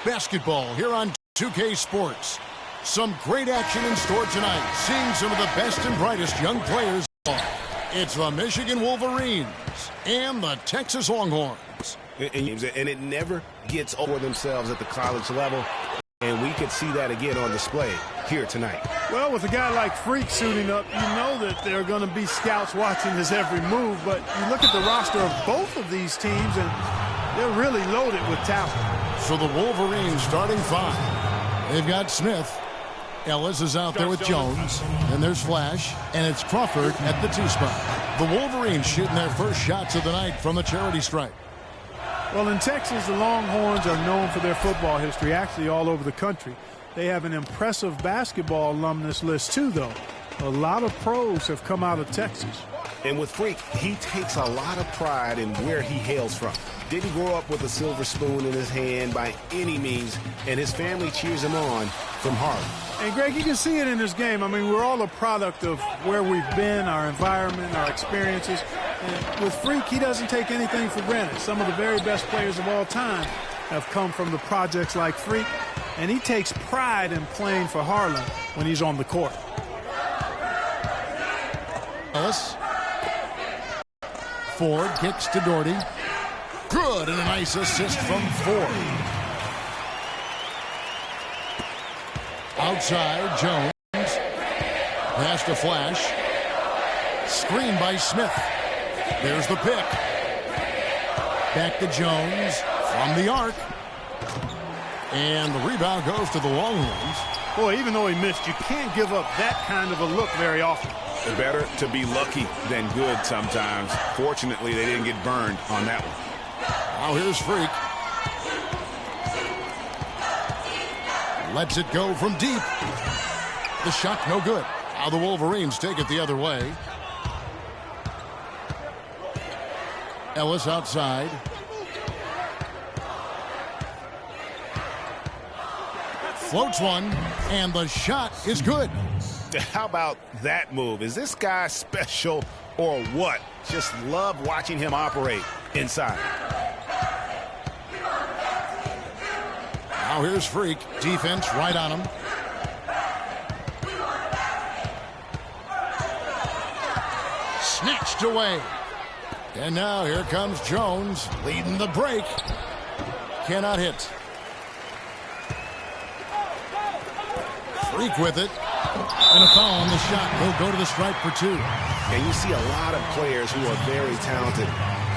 Basketball here on 2K Sports. Some great action in store tonight. Seeing some of the best and brightest young players. It's the Michigan Wolverines and the Texas Longhorns. And it never gets over themselves at the college level. And we could see that again on display here tonight. Well, with a guy like Freak suiting up, you know that there are going to be scouts watching his every move. But you look at the roster of both of these teams, and they're really loaded with talent. So the Wolverines starting five. They've got Smith. Ellis is out there with Jones. And there's Flash. And it's Crawford at the 2 spot. The Wolverines shooting their first shots of the night from the charity stripe. Well, in Texas, the Longhorns are known for their football history, actually all over the country. They have an impressive basketball alumnus list, too, though. A lot of pros have come out of Texas. And with Freak, he takes a lot of pride in where he hails from. Didn't grow up with a silver spoon in his hand by any means, and his family cheers him on from Harlem. And, Greg, you can see it in this game. I mean, we're all a product of where we've been, our environment, our experiences. And with Freak, he doesn't take anything for granted. Some of the very best players of all time have come from the projects like Freak, and he takes pride in playing for Harlem when he's on the court. Ellis. Ford kicks to Doherty. Good, and a nice assist from Ford. Outside, Jones. Pass to Flash. Screen by Smith. There's the pick. Back to Jones from the arc. And the rebound goes to the Longhorns. Boy, even though he missed, you can't give up that kind of a look very often. Better to be lucky than good sometimes. Fortunately, they didn't get burned on that one. Now here's Freak. Lets it go from deep. The shot no good. Now the Wolverines take it the other way. Ellis outside. Floats one, and the shot is good. How about that move? Is this guy special or what? Just love watching him operate inside. Now here's Freak. Defense right on him. Snatched away. And now here comes Jones leading the break. Cannot hit. Freak with it. And a foul on the shot. He'll go to the stripe for 2. And you see a lot of players who are very talented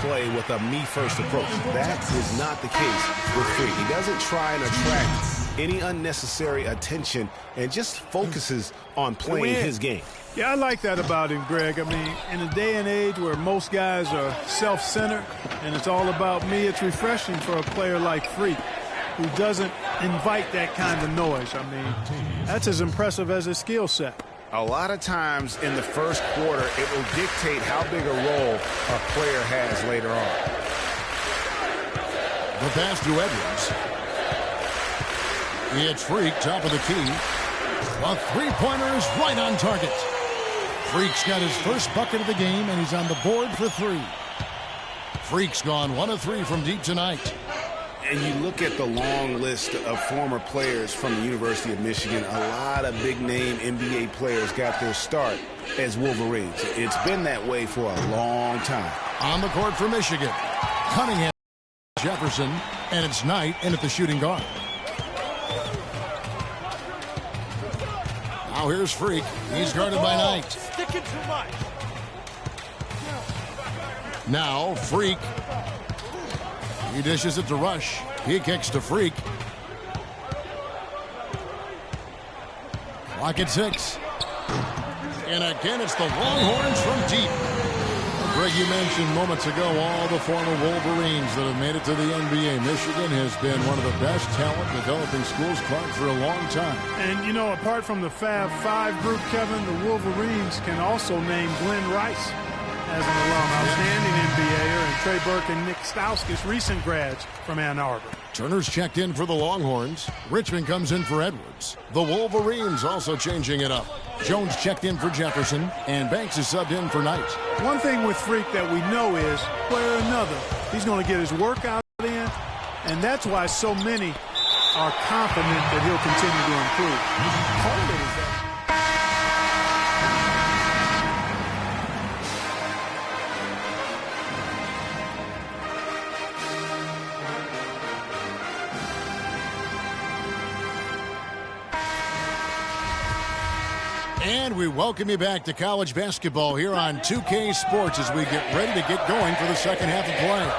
play with a me-first approach. That is not the case with Freak. He doesn't try and attract any unnecessary attention and just focuses on playing his game. Yeah, I like that about him, Greg. I mean, in a day and age where most guys are self-centered and it's all about me, it's refreshing for a player like Freak who doesn't invite that kind of noise. I mean, that's as impressive as his skill set. A lot of times in the first quarter, it will dictate how big a role a player has later on. The pass to Edwards. It's Freak, top of the key. A three-pointer is right on target. Freak's got his first bucket of the game, and he's on the board for 3. Freak's gone 1 of 3 from deep tonight. And you look at the long list of former players from the University of Michigan, a lot of big-name NBA players got their start as Wolverines. It's been that way for a long time. On the court for Michigan, Cunningham, Jefferson, and it's Knight in at the shooting guard. Now here's Freak. He's guarded by Knight. Sticking too much. Now Freak. He dishes it to Rush. He kicks to Freak. Clock at 6. And again, it's the Longhorns from deep. Greg, you mentioned moments ago all the former Wolverines that have made it to the NBA. Michigan has been one of the best talent developing schools, Clark, for a long time. And, you know, apart from the Fab Five group, Kevin, the Wolverines can also name Glenn Rice as an alum, outstanding NBAer, and Trey Burke and Nick Stauskas, recent grads from Ann Arbor. Turner's checked in for the Longhorns. Richmond comes in for Edwards. The Wolverines also changing it up. Jones checked in for Jefferson, and Banks is subbed in for Knight. One thing with Freak that we know is, one way or another, he's going to get his workout in, and that's why so many are confident that he'll continue to improve. Part of it is that. And we welcome you back to college basketball here on 2K Sports as we get ready to get going for the second half of play.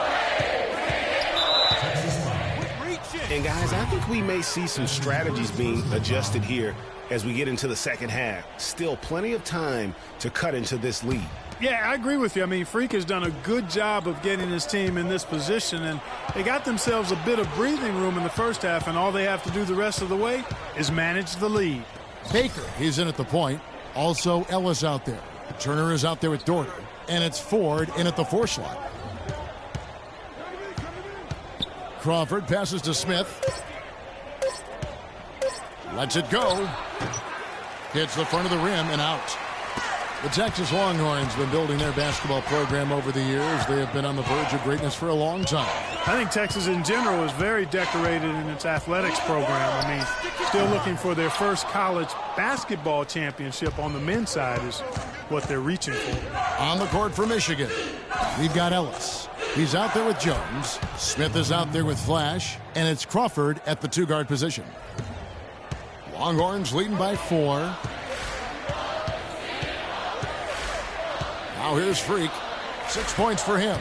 And guys, I think we may see some strategies being adjusted here as we get into the second half. Still plenty of time to cut into this lead. Yeah, I agree with you. I mean, Freak has done a good job of getting his team in this position, and they got themselves a bit of breathing room in the first half, and all they have to do the rest of the way is manage the lead. Baker, he's in at the point. Also, Ellis out there. Turner is out there with Doherty. And it's Ford in at the 4 slot. Crawford passes to Smith. Lets it go. Hits the front of the rim and out. The Texas Longhorns have been building their basketball program over the years. They have been on the verge of greatness for a long time. I think Texas in general is very decorated in its athletics program. I mean, still looking for their first college basketball championship on the men's side is what they're reaching for. On the court for Michigan, we've got Ellis. He's out there with Jones. Smith is out there with Flash. And it's Crawford at the 2-guard position. Longhorns leading by 4. Now here's Freak. 6 points for him.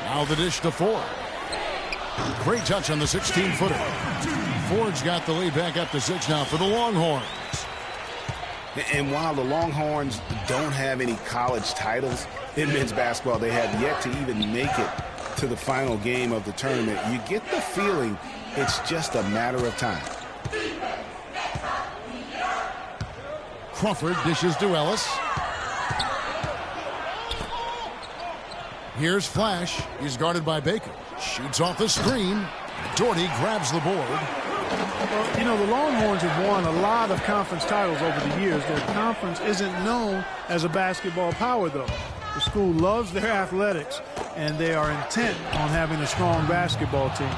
Now the dish to Ford. Great touch on the 16-footer. Ford's got the lead back up to 6 now for the Longhorns. And while the Longhorns don't have any college titles in men's basketball, they have yet to even make it to the final game of the tournament. You get the feeling it's just a matter of time. Crawford dishes to Ellis. Here's Flash. He's guarded by Baker. Shoots off the screen. Doherty grabs the board. Well, you know, the Longhorns have won a lot of conference titles over the years. Their conference isn't known as a basketball power, though. The school loves their athletics, and they are intent on having a strong basketball team.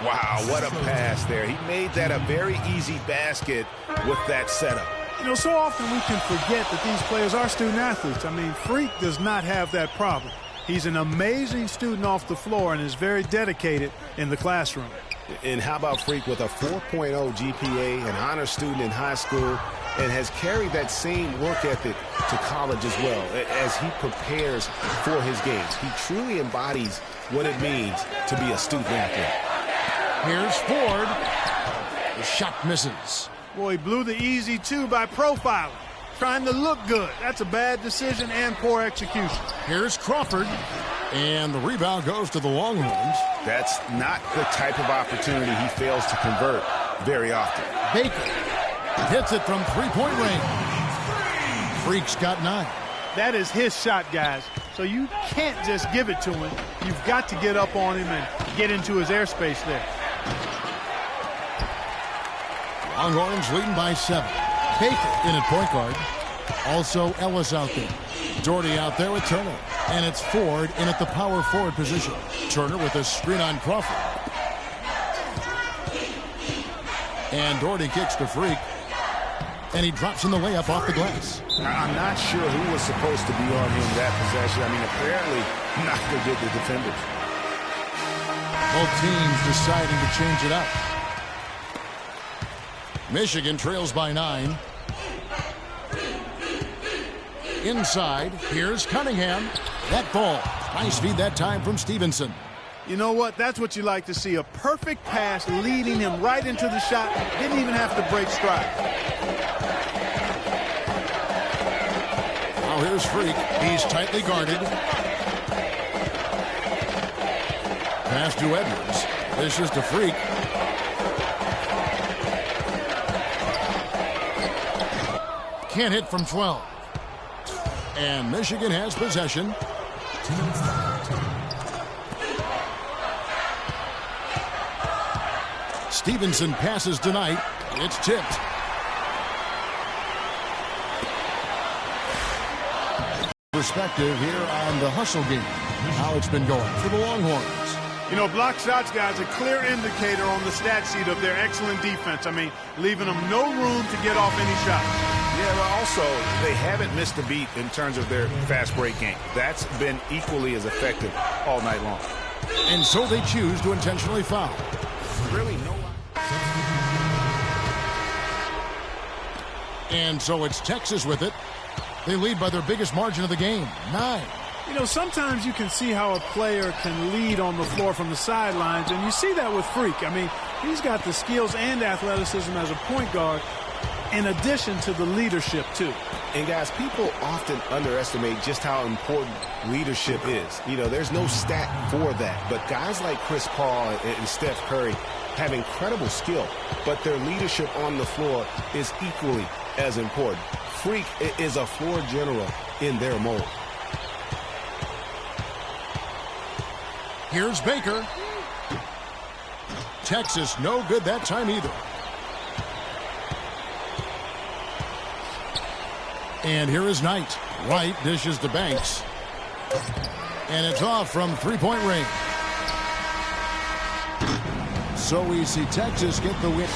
Wow, what a pass there. He made that a very easy basket with that setup. You know, so often we can forget that these players are student athletes. I mean, Freak does not have that problem. He's an amazing student off the floor and is very dedicated in the classroom. And how about Freak with a 4.0 GPA, an honor student in high school, and has carried that same work ethic to college as well as he prepares for his games. He truly embodies what it means to be a student athlete. Here's Ford. The shot misses. Boy, he blew the easy 2 by profiling, trying to look good. That's a bad decision and poor execution. Here's Crawford. And the rebound goes to the Longhorns. That's not the type of opportunity he fails to convert very often. Baker hits it from 3-point range. Freak's got 9. That is his shot, guys. So you can't just give it to him. You've got to get up on him and get into his airspace there. Longhorns leading by 7. Baker in at point guard. Also Ellis out there. Doherty out there with Turner. And it's Ford in at the power forward position. Turner with a screen on Crawford. And Doherty kicks to Freak. And he drops in the layup off the glass. I'm not sure who was supposed to be on him that possession. I mean, apparently neither did the defenders. Both teams deciding to change it up. Michigan trails by 9. Inside, here's Cunningham. That ball. Nice feed that time from Stevenson. You know what? That's what you like to see. A perfect pass leading him right into the shot. Didn't even have to break stride. Now here's Freak. He's tightly guarded. Pass to Edwards. This is to Freak. Can't hit from 12. And Michigan has possession. Stevenson passes tonight. It's tipped. perspective here on the hustle game, how it's been going for the Longhorns. You know, block shots, guys, a clear indicator on the stat sheet of their excellent defense. I mean, leaving them no room to get off any shots. Yeah, but also, they haven't missed a beat in terms of their fast break game. That's been equally as effective all night long. And so they choose to intentionally foul. Really no. And so it's Texas with it. They lead by their biggest margin of the game, 9. You know, sometimes you can see how a player can lead on the floor from the sidelines, and you see that with Freak. I mean, he's got the skills and athleticism as a point guard, in addition to the leadership, too. And, guys, people often underestimate just how important leadership is. You know, there's no stat for that. But guys like Chris Paul and Steph Curry have incredible skill, but their leadership on the floor is equally as important. Freak is a floor general in their mold. Here's Baker. Texas no good that time either. And here is Knight. White dishes to Banks. And it's off from three-point range. So we see Texas get the win.